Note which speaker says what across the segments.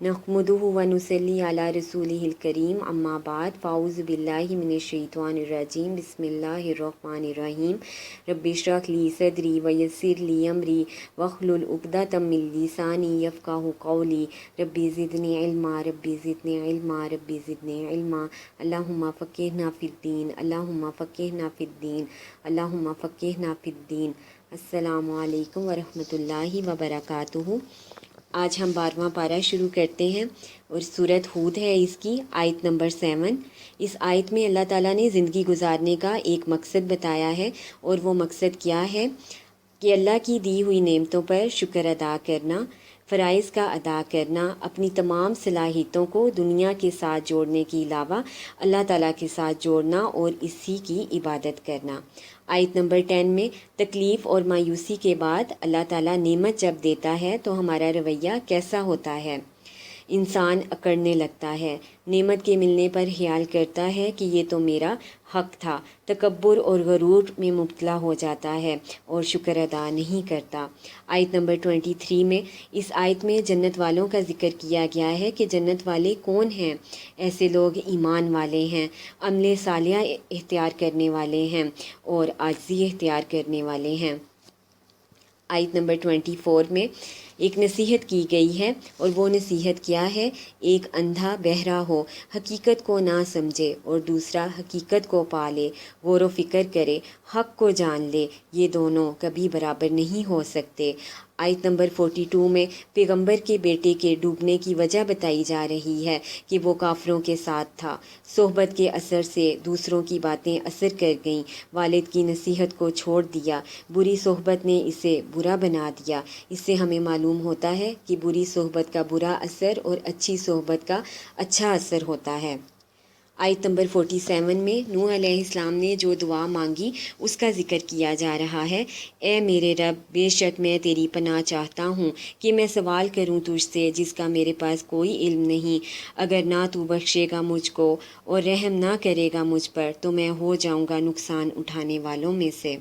Speaker 1: नहमदुहु व नुसल्ली अला रसूलिहिल करीम अम्मा बाद फ़ाऊज़ु बिल्लाहि मिनश शैतानिर रजीम बिस्मिल्लाहिर्रहमानिर रहीम रब्बि इश्रह ली सदरी व यस्सिर ली अमरी वहलुल उक़दतम मिन लिसानी यफ़क़हू क़ौली रब्बि ज़िदनी इल्मा रब्बि ज़िदनी इल्मा रब्बि ज़िदनी इल्मा अल्लाहुम्मा फ़क़्क़िहना फ़िद्दीन अल्लाहुम्मा फ़क़्क़िहना फ़िद्दीन अल्लाहुम्मा फ़क़्क़िहना फ़िद्दीन। अस्सलामु अलैकुम व रहमतुल्लाहि व बरकातुहू। आज हम 12वां पारा शुरू करते हैं और सूरत हूद है इसकी आयत नंबर 7। इस आयत में अल्लाह ताला ने ज़िंदगी गुजारने का एक मकसद बताया है, और वो मकसद क्या है कि अल्लाह की दी हुई नेमतों पर शुक्र अदा करना, फ़राइज़ का अदा करना, अपनी तमाम सलाहियतों को दुनिया के साथ जोड़ने के अलावा अल्लाह ताला के साथ जोड़ना और इसी की इबादत करना। आयत नंबर 10 में तकलीफ़ और मायूसी के बाद अल्लाह ताला नेमत जब देता है तो हमारा रवैया कैसा होता है। इंसान अकड़ने लगता है, नेमत के मिलने पर ख्याल करता है कि ये तो मेरा हक़ था, तकब्बुर और गरूर में मुब्तला हो जाता है और शुक्र अदा नहीं करता। आयत नंबर 23 में इस आयत में जन्नत वालों का ज़िक्र किया गया है कि जन्नत वाले कौन हैं। ऐसे लोग ईमान वाले हैं, अमले सालिया इख्तियार करने वाले हैं और आजिज़ी इख्तियार करने वाले हैं। आयत नंबर 24 में एक नसीहत की गई है, और वो नसीहत क्या है। एक अंधा बहरा हो, हकीकत को ना समझे, और दूसरा हकीकत को पा ले, गौर व फिक्र करे, हक़ को जान ले, ये दोनों कभी बराबर नहीं हो सकते। आयत नंबर 42 में पैगंबर के बेटे के डूबने की वजह बताई जा रही है कि वो काफिरों के साथ था। सोहबत के असर से दूसरों की बातें असर कर गईं, वालिद की नसीहत को छोड़ दिया, बुरी सोहबत ने इसे बुरा बना दिया। इससे हमें मालूम होता है कि बुरी सोहबत का बुरा असर और अच्छी सोहबत का अच्छा असर होता है। आयत नंबर 47 में नूह अलैहिस्सलाम ने जो दुआ मांगी उसका ज़िक्र किया जा रहा है। ए मेरे रब, बेशक मैं तेरी पनाह चाहता हूँ कि मैं सवाल करूँ तुझसे जिसका मेरे पास कोई इल्म नहीं। अगर ना तू बख्शेगा मुझको और रहम ना करेगा मुझ पर तो मैं हो जाऊँगा नुकसान उठाने वालों में से।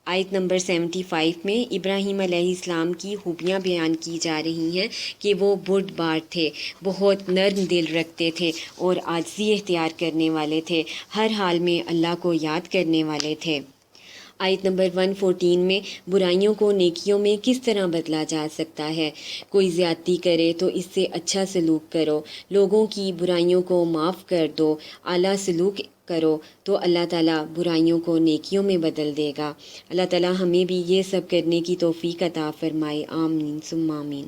Speaker 1: आयत नंबर 75 में इब्राहीम अलैहिस्सलाम की खूबियाँ बयान की जा रही हैं कि वो बुर्दबार थे, बहुत नर्म दिल रखते थे और आजिज़ी इख्तियार करने वाले थे, हर हाल में अल्लाह को याद करने वाले थे। आयत नंबर 114 में बुराइयों को नेकियों में किस तरह बदला जा सकता है। कोई ज़्यादती करे तो इससे अच्छा सलूक करो, लोगों की बुराइयों को माफ़ कर दो, आला सलूक करो तो अल्लाह ताला बुराइयों को नेकियों में बदल देगा। अल्लाह ताला हमें भी ये सब करने की तौफीक अता फरमाए, आमीन सुम्मा आमीन।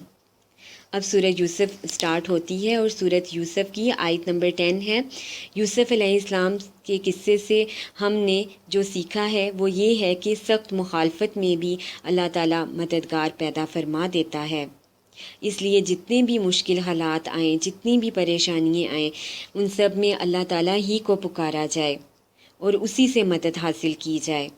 Speaker 1: अब सूरत यूसुफ स्टार्ट होती है और सूरत यूसुफ की आयत नंबर 10 है। यूसुफ अलैहिस्सलाम के किस्से से हमने जो सीखा है वो ये है कि सख्त मुखालफत में भी अल्लाह ताला मददगार पैदा फरमा देता है। इसलिए जितने भी मुश्किल हालात आएँ, जितनी भी परेशानियाँ आएँ, उन सब में अल्लाह ताला ही को पुकारा जाए और उसी से मदद हासिल की जाए।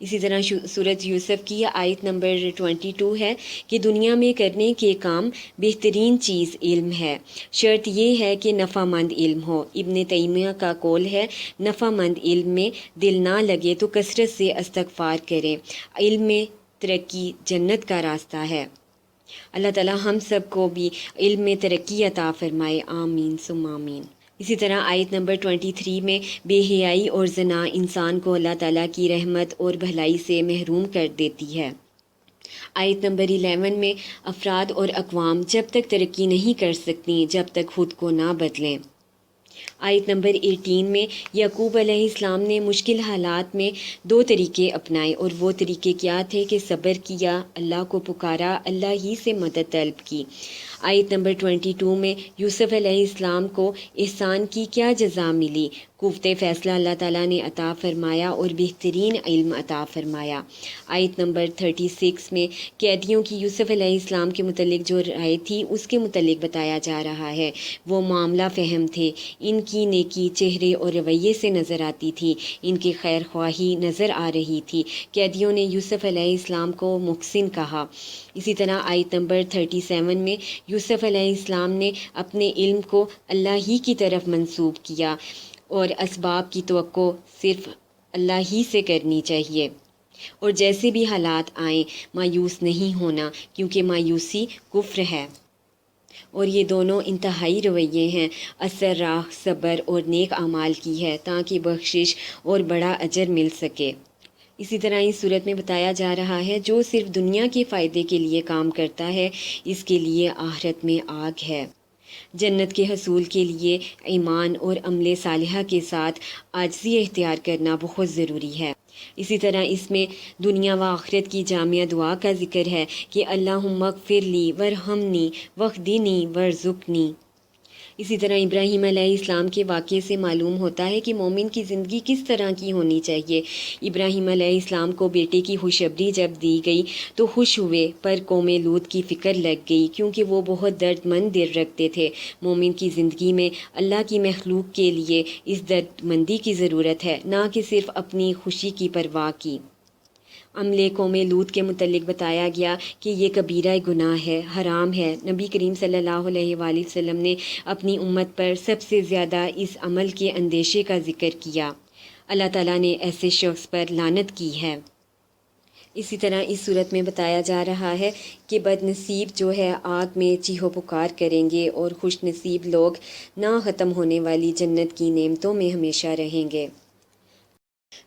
Speaker 1: इसी तरह सूरत यूसुफ की आयत नंबर 22 है कि दुनिया में करने के काम बेहतरीन चीज़ इल्म है, शर्त ये है कि नफ़ामंद इल्म हो। इब्न तैमिया का कौल है, नफ़ामंद इल्म में दिल ना लगे तो कसरत से इस्तग़फ़ार करें। इल्म में तरक्की जन्नत का रास्ता है। अल्लाह ताला हम सब को भी इल्म में तरक्की अता फरमाए, आमीन सुम्मा आमीन। इसी तरह आयत नंबर 23 में बेहयाई और ज़ना इंसान को अल्लाह ताला की रहमत और भलाई से महरूम कर देती है। आयत नंबर 11 में अफराद और अक़वाम जब तक तरक्की नहीं कर सकती जब तक खुद को ना बदलें। आयत नंबर 18 में याकूब अलैहिस्सलाम ने मुश्किल हालात में 2 तरीके अपनाए, और वो तरीके क्या थे कि सब्र किया, अल्लाह को पुकारा, अल्लाह ही से मदद तलब की। आयत नंबर 22 में यूसुफ अलैहिस्सलाम को एहसान की क्या जज़ा मिली। कुव्वत फ़ैसला अल्लाह ताला ने अता फ़रमाया और बेहतरीन इल्म अता फ़रमाया। आयत नंबर 36 में कैदियों की यूसुफ अलैहिस्सलाम के मुतल्लिक जो राय थी उसके मुतल्लिक बताया जा रहा है। वो मामला फ़हम थे, इनकी नेकी चेहरे और रवैये से नज़र आती थी, इनकी खैर ख्वाही नज़र आ रही थी। कैदियों ने यूसुफ अलैहिस्सलाम को मुहसिन कहा। इसी तरह आयत नंबर 37 में यूसुफ अलैहिस्सलाम ने अपने इल्म को अल्लाह ही की तरफ मंसूब किया और असबाब की तवक्को सिर्फ़ अल्लाह ही से करनी चाहिए, और जैसे भी हालात आएँ मायूस नहीं होना, क्योंकि मायूसी कुफ्र है। اور یہ دونوں انتہائی رویے ہیں اثر راہ صبر اور نیک اعمال کی ہے تاکہ بخشش اور بڑا اجر مل سکے۔ اسی طرح اس صورت میں بتایا جا رہا ہے جو صرف دنیا کے فائدے کے لیے کام کرتا ہے اس کے لیے آخرت میں آگ ہے۔ جنت کے حصول کے لیے ایمان اور عمل صالحہ کے ساتھ عاجزی اختیار کرنا بہت ضروری ہے۔ اسی طرح اس میں دنیا و آخرت کی جامع دعا کا ذکر ہے کہ اللہم اغفر لی ورحمنی واہدنی وارزقنی۔ اسی طرح ابراہیم علیہ السلام کے واقعے سے معلوم ہوتا ہے کہ مومن کی زندگی کس طرح کی ہونی چاہیے۔ ابراہیم علیہ السلام کو بیٹے کی خوشخبری جب دی گئی تو خوش ہوئے، پر قوم لوط کی فکر لگ گئی کیونکہ وہ بہت درد مند دل رکھتے تھے۔ مومن کی زندگی میں اللہ کی مخلوق کے لیے اس درد مندی کی ضرورت ہے، نہ کہ صرف اپنی خوشی کی پرواہ کی۔ عمل قوم لوط کے متعلق بتایا گیا کہ یہ کبیرہ گناہ ہے، حرام ہے۔ نبی کریم صلی اللہ علیہ وآلہ وسلم نے اپنی امت پر سب سے زیادہ اس عمل کے اندیشے کا ذکر کیا۔ اللہ تعالیٰ نے ایسے شخص پر لعنت کی ہے۔ اسی طرح اس صورت میں بتایا جا رہا ہے کہ بد نصیب جو ہے آگ میں چیخو پکار کریں گے اور خوش نصیب لوگ نہ ختم ہونے والی جنت کی نعمتوں میں ہمیشہ رہیں گے۔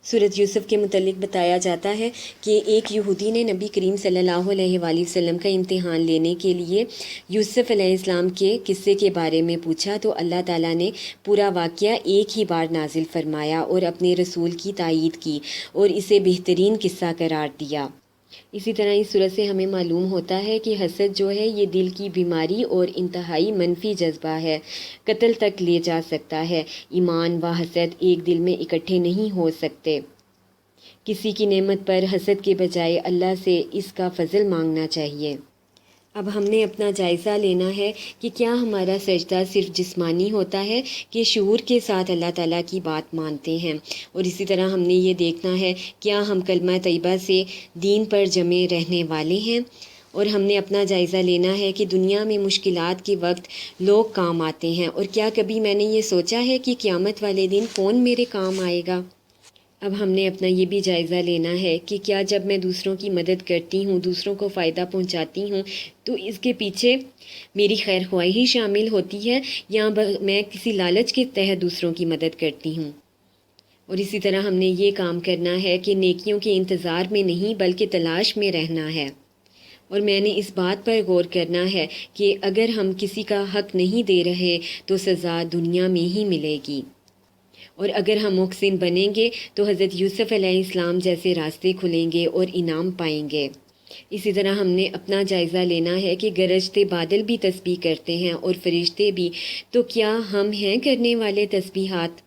Speaker 1: سورۃ یوسف کے متعلق بتایا جاتا ہے کہ ایک یہودی نے نبی کریم صلی اللہ علیہ وآلہ وسلم کا امتحان لینے کے لیے یوسف علیہ السلام کے قصے کے بارے میں پوچھا تو اللہ تعالیٰ نے پورا واقعہ ایک ہی بار نازل فرمایا اور اپنے رسول کی تائید کی اور اسے بہترین قصہ قرار دیا۔ اسی طرح اس صورت سے ہمیں معلوم ہوتا ہے کہ حسد جو ہے یہ دل کی بیماری اور انتہائی منفی جذبہ ہے، قتل تک لے جا سکتا ہے۔ ایمان و حسد ایک دل میں اکٹھے نہیں ہو سکتے۔ کسی کی نعمت پر حسد کے بجائے اللہ سے اس کا فضل مانگنا چاہیے۔ اب ہم نے اپنا جائزہ لینا ہے کہ کیا ہمارا سجدہ صرف جسمانی ہوتا ہے کہ شعور کے ساتھ اللہ تعالیٰ کی بات مانتے ہیں، اور اسی طرح ہم نے یہ دیکھنا ہے کیا ہم کلمہ طیبہ سے دین پر جمے رہنے والے ہیں، اور ہم نے اپنا جائزہ لینا ہے کہ دنیا میں مشکلات کے وقت لوگ کام آتے ہیں، اور کیا کبھی میں نے یہ سوچا ہے کہ قیامت والے دن کون میرے کام آئے گا۔ اب ہم نے اپنا یہ بھی جائزہ لینا ہے کہ کیا جب میں دوسروں کی مدد کرتی ہوں، دوسروں کو فائدہ پہنچاتی ہوں تو اس کے پیچھے میری خیر خواہی ہی شامل ہوتی ہے یا میں کسی لالچ کے تحت دوسروں کی مدد کرتی ہوں۔ اور اسی طرح ہم نے یہ کام کرنا ہے کہ نیکیوں کے انتظار میں نہیں بلکہ تلاش میں رہنا ہے، اور میں نے اس بات پر غور کرنا ہے کہ اگر ہم کسی کا حق نہیں دے رہے تو سزا دنیا میں ہی ملے گی، اور اگر ہم محسن بنیں گے تو حضرت یوسف علیہ السلام جیسے راستے کھلیں گے اور انعام پائیں گے۔ اسی طرح ہم نے اپنا جائزہ لینا ہے کہ گرجتے بادل بھی تسبیح کرتے ہیں اور فرشتے بھی، تو کیا ہم ہیں کرنے والے تسبیحات؟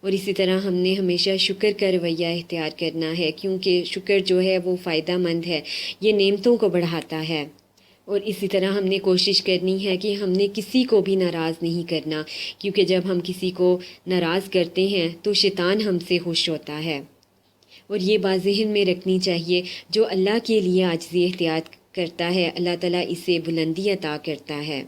Speaker 1: اور اسی طرح ہم نے ہمیشہ شکر کا رویہ اختیار کرنا ہے کیونکہ شکر جو ہے وہ فائدہ مند ہے، یہ نعمتوں کو بڑھاتا ہے۔ اور اسی طرح ہم نے کوشش کرنی ہے کہ ہم نے کسی کو بھی ناراض نہیں کرنا، کیونکہ جب ہم کسی کو ناراض کرتے ہیں تو شیطان ہم سے خوش ہوتا ہے۔ اور یہ بات ذہن میں رکھنی چاہیے، جو اللہ کے لیے عاجزی اختیار کرتا ہے اللہ تعالیٰ اسے بلندی عطا کرتا ہے۔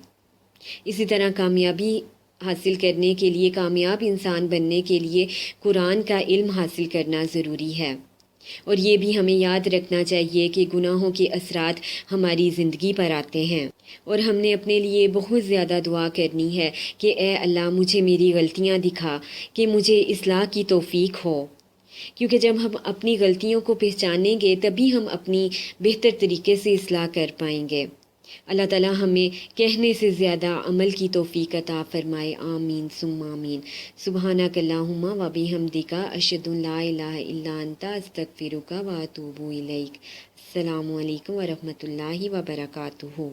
Speaker 1: اسی طرح کامیابی حاصل کرنے کے لیے، کامیاب انسان بننے کے لیے قرآن کا علم حاصل کرنا ضروری ہے، اور یہ بھی ہمیں یاد رکھنا چاہیے کہ گناہوں کے اثرات ہماری زندگی پر آتے ہیں، اور ہم نے اپنے لیے بہت زیادہ دعا کرنی ہے کہ اے اللہ مجھے میری غلطیاں دکھا کہ مجھے اصلاح کی توفیق ہو، کیونکہ جب ہم اپنی غلطیوں کو پہچانیں گے تبھی ہم اپنی بہتر طریقے سے اصلاح کر پائیں گے۔ اللہ تعالیٰ ہمیں کہنے سے زیادہ عمل کی توفیق عطا فرمائے، آمین ثم آمین۔ سبحانک اللہم و بحمدک، اشہد ان لا الہ الا انت، استغفرک و اتوب الیک۔ السلام علیکم ورحمۃ اللہ وبرکاتہ۔